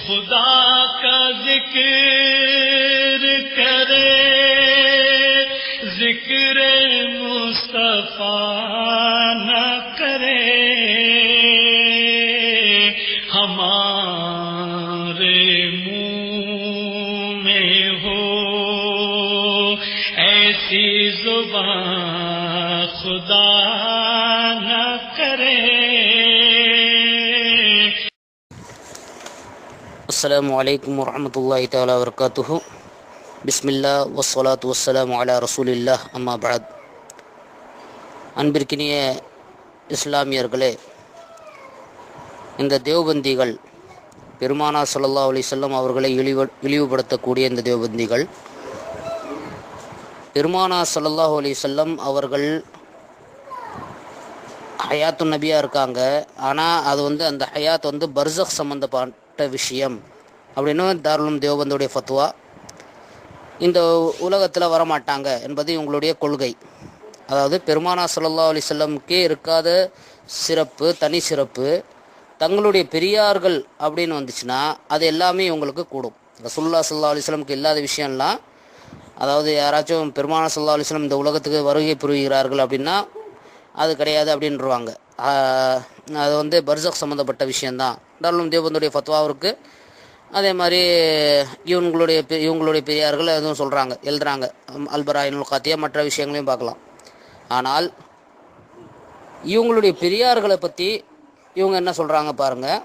खुदा का जिक्र करे, जिक्र मुस्तफा न करे, हमारे मुंह में हो ऐसी जुबान खुदा न करे. அஸ்ஸலாமு அலைக்கும் வரஹ்மத்துல்லாஹி தஆலா வபரகாத்துஹு. பிஸ்மில்லா வஸ்ஸலாத்து வஸ்ஸலாமு அலா ரசூலில்லாஹ். அம்மா பஅத். அன்பிற்கினிய இஸ்லாமியர்களே, இந்த தேவபந்திகள், பெருமானார் ஸல்லல்லாஹு அலைஹி வஸல்லம் அவர்களை இழிவுபடுத்தக்கூடிய இந்த தேவபந்திகள், பெருமானார் ஸல்லல்லாஹு அலைஹி வஸல்லம் அவர்கள் ஹயாத்து நபியாக இருக்காங்க. ஆனால் அது அந்த ஹயாத் பர்சக் சம்மந்தப்பட்ட விஷயம் அப்படின்னு தாருல் தேவபந்துடைய ஃபத்வா. இந்த உலகத்தில் வரமாட்டாங்க என்பது இவங்களுடைய கொள்கை. அதாவது பெருமானார் ஸல்லல்லாஹு அலைஹி வஸல்லமுக்கே இருக்காத சிறப்பு, தனி சிறப்பு தங்களுடைய பெரியார்கள் அப்படின்னு வந்துச்சுன்னா அது எல்லாமே இவங்களுக்கு கூடும். ரசூலுல்லாஹி ஸல்லல்லாஹு அலைஹி வஸல்லமுக்கு இல்லாத விஷயம்லாம், அதாவது யாராச்சும் பெருமானார் ஸல்லல்லாஹு அலைஹி வஸல்லம் இந்த உலகத்துக்கு வருகை புரிகிறார்கள் அப்படின்னா அது கிடையாது அப்படின்ருவாங்க. அது பர்சக் சம்மந்தப்பட்ட விஷயந்தான். தாருல் தேவபந்துடைய ஃபத்வாவிற்கு அதே மாதிரி இவங்களுடைய பெரியார்கள் எதுவும் சொல்கிறாங்க, எழுதுகிறாங்க. அல்பராயினுல் காத்தியா மற்ற விஷயங்களையும் பார்க்கலாம். ஆனால் இவங்களுடைய பெரியார்களை பற்றி இவங்க என்ன சொல்கிறாங்க பாருங்கள்.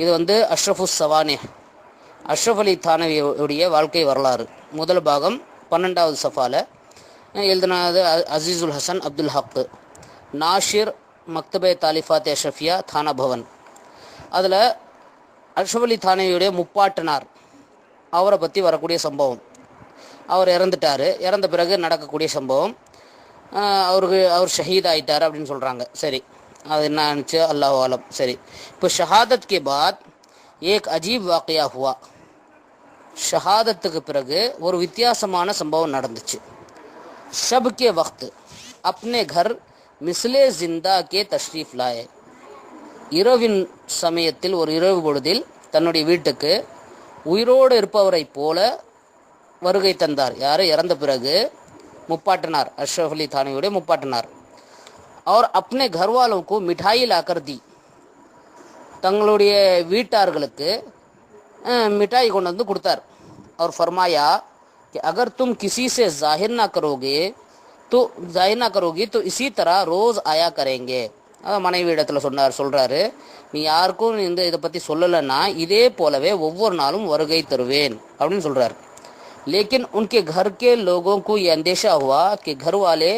இது அஷ்ரஃபுஸ் சவானி, அஷ்ரஃப் அலி தானவியுடைய வாழ்க்கை வரலாறு, முதல் பாகம் 12வது சஃபால எழுதினது அசீசுல் ஹசன் அப்துல் ஹக், நாஷிர் மக்தபே தாலிஃபாத் அஷ்ரஃபியா தானா பவன். அதில் அஷ்ரஃப் அலி தானவியுடைய முப்பாட்டனார் அவரை பற்றி வரக்கூடிய சம்பவம். அவர் இறந்துட்டார். இறந்த பிறகு நடக்கக்கூடிய சம்பவம். அவர் ஷஹீத் ஆயிட்டார் அப்படின்னு சொல்கிறாங்க. சரி, அது என்ன ஆனிச்சு அல்லாஹு ஆலம். சரி, இப்போ ஷஹாதத் கே பாத் ஏக் அஜீப் வாக்கியா ஹுவா. ஷஹாதத்துக்கு பிறகு ஒரு வித்தியாசமான சம்பவம் நடந்துச்சு. ஷப் கே வக்த் அப்னே கர் மிஸ்லே ஜிந்தா கே தஷ்ரீஃப் லாயே. இரவின் சமயத்தில், ஒரு இரவு பொழுதில் தன்னுடைய வீட்டுக்கு உயிரோடு இருப்பவரை போல வருகை தந்தார். யார்? இறந்த பிறகு முப்பாட்டனார், அஷ்ரஃப் அலி தானவியுடைய முப்பாட்டனார். அவர் அப்னே கர்வாலோக்கு மிட்டாய் லாக்கர் தி. தங்களுடைய வீட்டார்களுக்கு மிட்டாய் கொண்டு வந்து கொடுத்தார். அவர் ஃபர்மாயா कि अगर तुम किसी से जाहिर ना करोगे तो इसी तरह रोज़ आया करेंगे. மனைவி இடத்துல சொல்கிறாரு, நீ யாருக்கும் இதை பற்றி சொல்லலைன்னா இதே போலவே ஒவ்வொரு நாளும் வருகை தருவேன் அப்படின்னு சொல்கிறார். लेकिन उनके घर के लोगों को ये अंदेशा हुआ कि घर वाले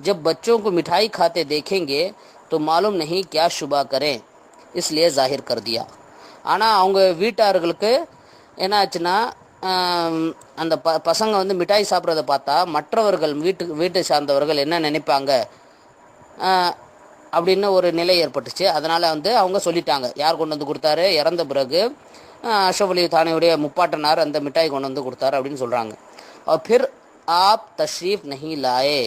जब बच्चों को मिठाई खाते देखेंगे तो मालूम नहीं क्या शुबा करें, इसलिए जाहिर कर दिया. ஆனால் அவங்க வீட்டார்களுக்கு என்ன ஆச்சுன்னா, அந்த பசங்க மிட்டாய் சாப்பிட்றத பார்த்தா மற்றவர்கள் வீட்டை சார்ந்தவர்கள் என்ன நினைப்பாங்க அப்படின்னு ஒரு நிலை ஏற்பட்டுச்சு. அதனால் அவங்க சொல்லிட்டாங்க. யார் கொண்டு வந்து கொடுத்தாரு? இறந்த பிறகு அஷ்ரஃப் அலி தானவியுடைய முப்பாட்டனார் அந்த மிட்டாய் கொண்டு வந்து கொடுத்தாரு அப்படின்னு சொல்கிறாங்க. ஃபிர் ஆப் தஷ்ரீஃப் நஹி லாயே.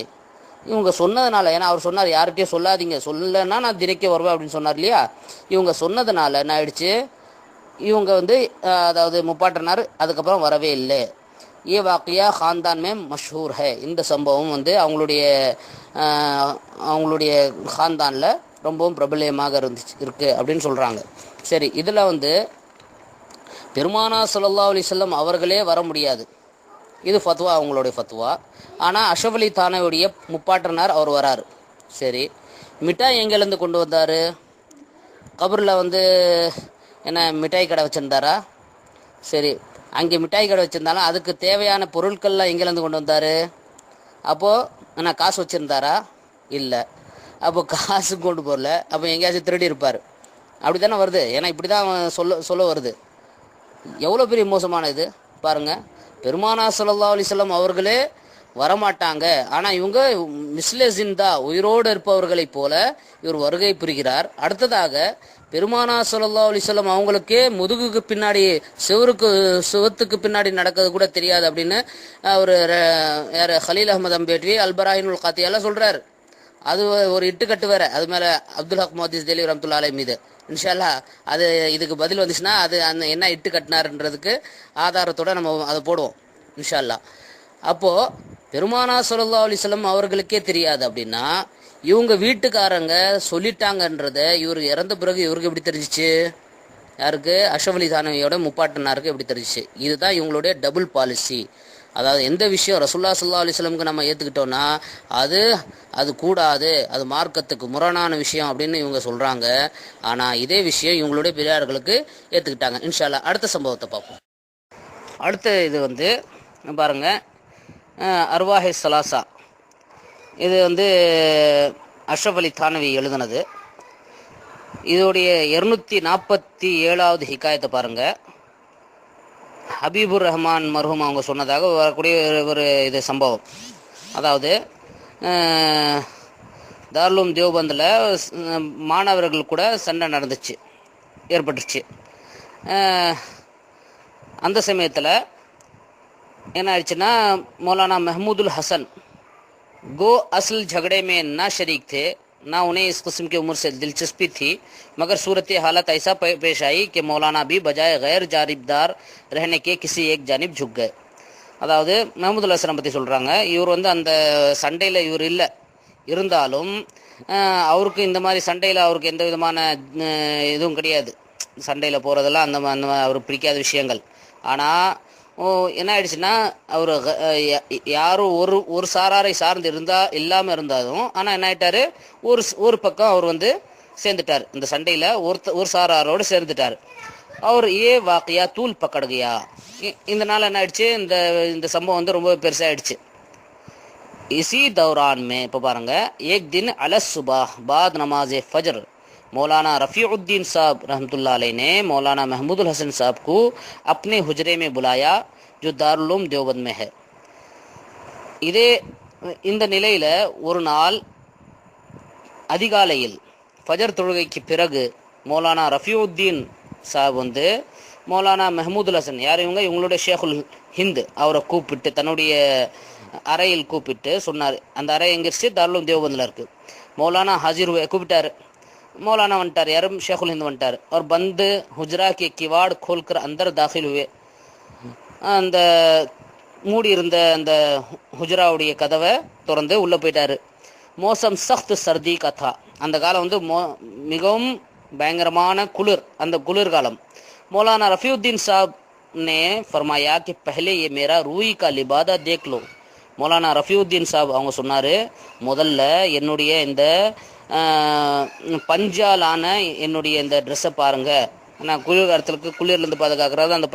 இவங்க சொன்னதுனால, ஏன்னா அவர் சொன்னார் யார்கிட்டயும் சொல்லாதீங்க, சொல்லலைன்னா நான் தினைக்க வருவேன் அப்படின்னு சொன்னார் இல்லையா. இவங்க சொன்னதுனால என்ன ஆயிடுச்சு, இவங்க அதாவது முப்பாட்டனார் அதுக்கப்புறம் வரவே இல்லை. ஏ வாக்கியா खानदान में मशहूर है. இந்த சம்பவம் அவங்களுடைய खानदाனில் ரொம்பவும் பிரபலியமாக இருக்குது அப்படின்னு சொல்கிறாங்க. சரி, இதில் பெருமானார் ஸல்லல்லாஹு அலைஹி வஸல்லம் அவர்களே வர முடியாது, இது ஃபத்வா, அவங்களுடைய ஃபத்வா. ஆனால் அஷ்ரஃப் அலி தானவியுடைய முப்பாட்டனார் அவர் வராரு. சரி, மிட்டாய் எங்கேருந்து கொண்டு வந்தார்? கபரில் என்ன மிட்டாய் கடை வச்சுருந்தாரா? சரி, அங்கே மிட்டாய் கடை வச்சுருந்தாலும் அதுக்கு தேவையான பொருட்கள்லாம் எங்கேருந்து கொண்டு வந்தார்? அப்போது என்ன காசு வச்சுருந்தாரா? இல்லை. அப்போ காசு கொண்டு போகல, அப்போ எங்கேயாச்சும் திருடி இருப்பார். அப்படி தானே வருது. ஏன்னா இப்படி தான் சொல்ல வருது. எவ்வளோ பெரிய மோசமான இது பாருங்கள். பெருமானார் ஸல்லல்லாஹு அலைஹி வஸல்லம் அவர்களே வரமாட்டாங்க, ஆனால் இவங்க மிஸ்லே ஜிந்தா, உயிரோடு இருப்பவர்களைப் போல இவர் வருகை புரிகிறார். அடுத்ததாக பெருமானார் ஸல்லல்லாஹு அலைஹி வஸல்லம் அவங்களுக்கே முதுகுக்கு பின்னாடி சுவத்துக்கு பின்னாடி நடக்கிறது கூட தெரியாது அப்படின்னு அவர் யார் கலீல் அஹ்மத் அம்பேட்வி அல்பராயினுல் காத்தியால சொல்கிறார். அது ஒரு இட்டுக்கட்டு வேற, அது மேலே அப்துல் ஹக் முஹத்திஸ் தெலி ரஹ்மத்துல்லாஹி அலைஹி மீது. இன்ஷால்லா அது இதுக்கு பதில் வந்துச்சுன்னா அது அந்த என்ன இட்டு கட்டினாருன்றதுக்கு ஆதாரத்தோட நம்ம அதை போடுவோம் இன்ஷால்லா. அப்போது பெருமானா ஸல்லல்லாஹு அலைஹி வஸல்லம் அவர்களுக்கே தெரியாது அப்படின்னா இவங்க வீட்டுக்காரங்க சொல்லிட்டாங்கன்றத இவர் இறந்த பிறகு இவருக்கு எப்படி தெரிஞ்சிச்சு? யாருக்கு? அஷ்ரஃப் அலி தானவியோட முப்பாட்டனாருக்கு எப்படி தெரிஞ்சிச்சு? இதுதான் இவங்களுடைய டபுள் பாலிசி. அதாவது எந்த விஷயம் ரசூலுல்லாஹி ஸல்லல்லாஹு அலைஹி வஸல்லம்க்கு நம்ம ஏற்றுக்கிட்டோன்னா அது கூடாது, அது மார்க்கத்துக்கு முரணான விஷயம் அப்படின்னு இவங்க சொல்கிறாங்க. ஆனால் இதே விஷயம் இவங்களுடைய பெரியார்களுக்கு ஏற்றுக்கிட்டாங்க. இன்ஷால்லா அடுத்த சம்பவத்தை பார்ப்போம். அடுத்த இது பாருங்கள், அர்வாஹே சலாசா. இது அஷ்ரஃப் அலி தானவி எழுதுனது. இதோடைய 247வது ஹிகாயத்தை பாருங்கள். ஹபீபுர் ரஹ்மான் மர்ஹூம் அவங்க சொன்னதாக வரக்கூடிய ஒரு இது சம்பவம். அதாவது தாருலும் தேவபந்தில் மாணவர்கள் கூட சண்டை ஏற்பட்டுச்சு. அந்த சமயத்தில் என்ன ஆயிடுச்சுன்னா, மௌலானா महमूदुल हसन गो असल झगड़े में ना शरीक थे, ना उन्हें इस किस्म की उम्र से दिलचस्पी थी, मगर सूरत हालत ऐसा पेश आई कि मौलाना भी बजाय गैर जानिबदार रहने के किसी एक जानिब झुक गए. அதாவது மஹமூதுல் ஹசனை பற்றி சொல்கிறாங்க. இவர் அந்த சண்டையில் இவர் இல்லை, இருந்தாலும் அவருக்கு இந்த மாதிரி சண்டையில் அவருக்கு எந்த விதமான இதுவும் கிடையாது. சண்டையில் போகிறதெல்லாம் அந்த அவருக்கு பிடிக்காத விஷயங்கள். ஆனால் என்ன ஆயிடுச்சுன்னா, அவர் யாரும் ஒரு சாராரை சார்ந்து இல்லாமல் இருந்தாலும் ஆனால் என்ன ஆயிட்டாரு, ஒரு பக்கம் அவர் சேர்ந்துட்டார். இந்த சண்டையில் ஒரு சாராரோடு சேர்ந்துட்டார். அவர் வாக்கியா தூள் பக்கடுகையா. இதனால என்ன ஆயிடுச்சு, இந்த சம்பவம் ரொம்ப பெருசாகிடுச்சு. इसी दौरान में இப்போ பாருங்க, एक दिन अलस सुबह बाद नमाज फजर मौलाना रफ़ीउद्दीन साहब रहमतुल्लाह अलैह ने मौलाना महमूदुल हसन साहब को अपने हुजरे में बुलाया जो दारुल देवबंद में है. இந்த நிலையில் ஒரு நாள் அதிகாலையில் ஃபஜர் தொழுகைக்கு பிறகு மௌலானா ரஃபீஉத்தீன் சாஹிப் மௌலானா महमूदुल हसन, யார் இவங்களுடைய ஷேகுல் ஹிந்த், அவரை கூப்பிட்டு தன்னுடைய அறையில் கூப்பிட்டு சொன்னார். அந்த அறை எங்கிருச்சு? தாருல் தேவபந்தில் இருக்குது. மௌலானா हाजिर हुए, கூப்பிட்டார். मौलाना வந்துட்டார். யாரும்? ஷேகுல் ஹிந்த் வந்துட்டார். और बंद हुजरा के किवाड़ खोलकर अंदर दाखिल हुए. அந்த மூடி இருந்த அந்த ஹுஜராவுடைய கதவை திறந்து உள்ளே போயிட்டார். மோசம் சख्त सर्दी का था. அந்த காலம் மிகவும் பயங்கரமான குளிர், அந்த குளிர்காலம். मौलाना रफ़ीउद्दीन साहब ने फरमाया कि पहले ये मेरा रूई का लिबादा देख लो. மௌலானா ரஃபீஉத்தீன் சாப் அவங்க சொன்னார், முதல்ல என்னுடைய இந்த பஞ்சாலான என்னுடைய இந்த ட்ரெஸ்ஸை பாருங்கள். நான் குளிர் காலத்துக்கு குளிர்லேருந்து பாதுகாக்கிறது அந்த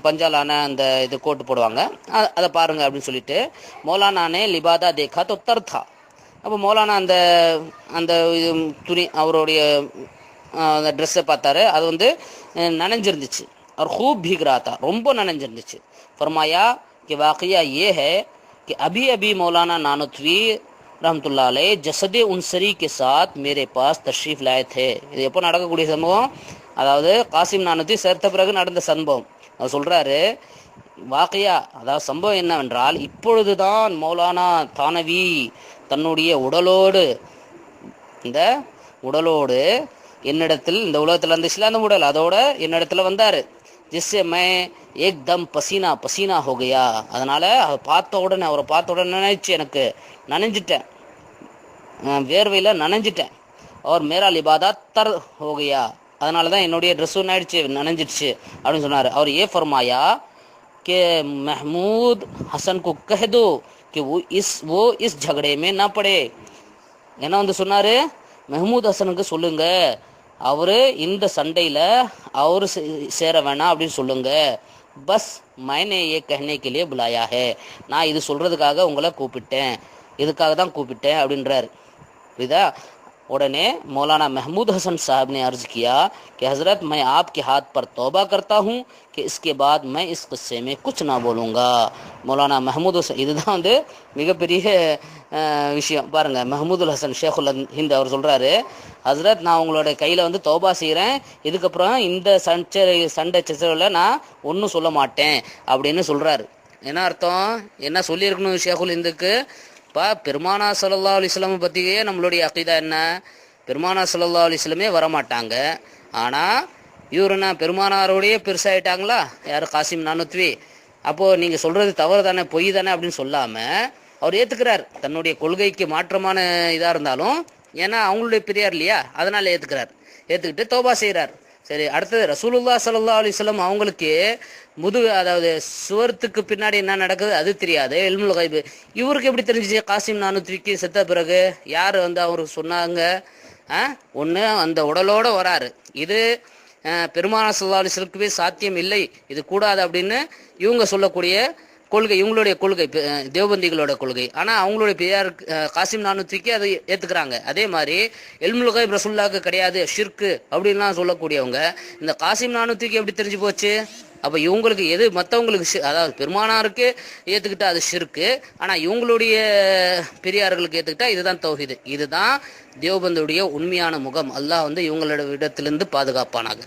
பஞ்சாலான அந்த இது கோட்டு போடுவாங்க, அதை பாருங்கள் அப்படின்னு சொல்லிட்டு மௌலானானே லிபாதா தேக்கா तो तर था. அப்போ மௌலானா அந்த அந்த துணி அவருடைய அந்த ட்ரெஸ்ஸை பார்த்தாரு. அது நனைஞ்சிருந்துச்சு. और खूब भीग रहा था, ரொம்ப நனைஞ்சிருந்துச்சு. फरमाया कि वाक़या ये है कि अभी अभी मौलाना नानोतवी रहमतुल्लाह अलैह जसद उनसरी के साथ मेरे पास तशरीफ़ लाए थे. இது எப்போ நடக்கக்கூடிய சம்பவம்? அதாவது காசிம் நானூற்றி சேர்த்த பிறகு நடந்த சம்பவம். அவர் சொல்கிறாரு, வாக்கையா, அதாவது சம்பவம் என்னவென்றால், இப்பொழுதுதான் மௌலானா தானவி தன்னுடைய உடலோடு என்னிடத்தில், இந்த உலகத்தில் இருந்துச்சுல அந்த உடல், அதோட என்னிடத்தில் வந்தார். जिससे मैं एकदम पसीना पसीना हो गया. அதனால் அவரை பார்த்த உடனே நினைச்சு எனக்கு நனைஞ்சிட்டேன், வேர்வையில் நனைஞ்சிட்டேன். और मेरा लिबादा तर हो गया. அதனால தான் என்னுடைய ட்ரெஸ்ஸும் நனைஞ்சிடுச்சு அப்படின்னு சொன்னார். அவர் फरमाया कि महमूद हसन को कह दो कि वो इस झगड़े में ना पड़े. என்ன சொன்னார், महमूद ஹசனுக்கு சொல்லுங்க, அவர் இந்த சண்டையில் அவர் சேர வேணாம் அப்படின்னு சொல்லுங்க. பஸ் मैंने ये कहने के लिए बुलाया है. நான் இது சொல்கிறதுக்காக உங்களை கூப்பிட்டேன், இதுக்காக தான் கூப்பிட்டேன் அப்படின்றார். புரியுதா? उड़ने मौलाना महमूद हसन साहब ने अर्ज़ किया कि हज़रत मैं आपके हाथ पर तौबा करता हूँ कि इसके बाद मैं इस क़स्से में कुछ ना बोलूँगा. मौलाना महमूद हसन இதுதான் மிகப்பெரிய விஷயம் பாருங்க. महमूदुल हसन ஷேகுல் ஹிந்த் அவர் சொல்கிறாரு, ஹசரத் நான் உங்களோட கையில் தௌபா செய்கிறேன், இதுக்கப்புறம் இந்த சண்டை சச்சரவில் நான் ஒன்றும் சொல்ல மாட்டேன் அப்படின்னு சொல்கிறாரு. என்ன அர்த்தம்? என்ன சொல்லியிருக்கணும் ஷேகுல் ஹிந்துக்கு? இப்போ பெருமானா ஸல்லல்லாஹு அலைஹி வஸல்லம் பற்றியே நம்மளுடைய அகீதா என்ன? பெருமானா ஸல்லல்லாஹு அலைஹி வஸல்லமே வரமாட்டாங்க. ஆனால் இவருன்னா பெருமானாரோடையே பெருசாகிட்டாங்களா யார்? காசிம் நானூத்வி. அப்போது நீங்கள் சொல்கிறது தவறு தானே, பொய் தானே அப்படின்னு சொல்லாமல் அவர் ஏற்றுக்கிறார். தன்னுடைய கொள்கைக்கு மாற்றமான இதாக இருந்தாலும், ஏன்னா அவங்களுடைய பெரியார் இல்லையா, அதனால் ஏற்றுக்கிறார். ஏற்றுக்கிட்டு தௌபா செய்கிறார். சரி, அடுத்தது ரசூலுல்லாஹ் ஸல்லல்லாஹு அலைஹி வஸல்லம் அவங்களுக்கு அதாவது சுவர்த்துக்கு பின்னாடி என்ன நடக்குது அது தெரியாது, இல்முல் கைபு. இவருக்கு எப்படி தெரிஞ்சிச்சு? காசிம் நானூத்விக்கு செத்த பிறகு யார் அவருக்கு சொன்னாங்க? ஒன்று அந்த உடலோடு வராரு, இது பெருமானார் ஸல்லல்லாஹு அலைஹி வஸல்லம்க்கு சாத்தியம் இல்லை, இது கூடாது அப்படின்னு இவங்க சொல்லக்கூடிய கொள்கை, இவங்களுடைய கொள்கை, தேவபந்திகளோட கொள்கை. ஆனால் அவங்களுடைய பெரியார் காசிம் நானூத்விக்கு அதை ஏற்றுக்கிறாங்க. அதே மாதிரி இல்முல் கைப் ரசூலுல்லாஹ்க்கு கிடையாது, ஷிர்கு அப்படின்லாம் சொல்லக்கூடியவங்க இந்த காசிம் நானூத்விக்கு எப்படி தெரிஞ்சு போச்சு? அப்போ இவங்களுக்கு எது மற்றவங்களுக்கு அதாவது பெருமானாருக்கு ஏற்றுக்கிட்டா அது ஷிர்கு, ஆனால் இவங்களுடைய பெரியார்களுக்கு ஏற்றுக்கிட்டா இதுதான் தௌஹீது. இதுதான் தேவபந்துடைய உண்மையான முகம். அல்லாஹ் இவங்களோட இடத்திலிருந்து பாதுகாப்பானாக.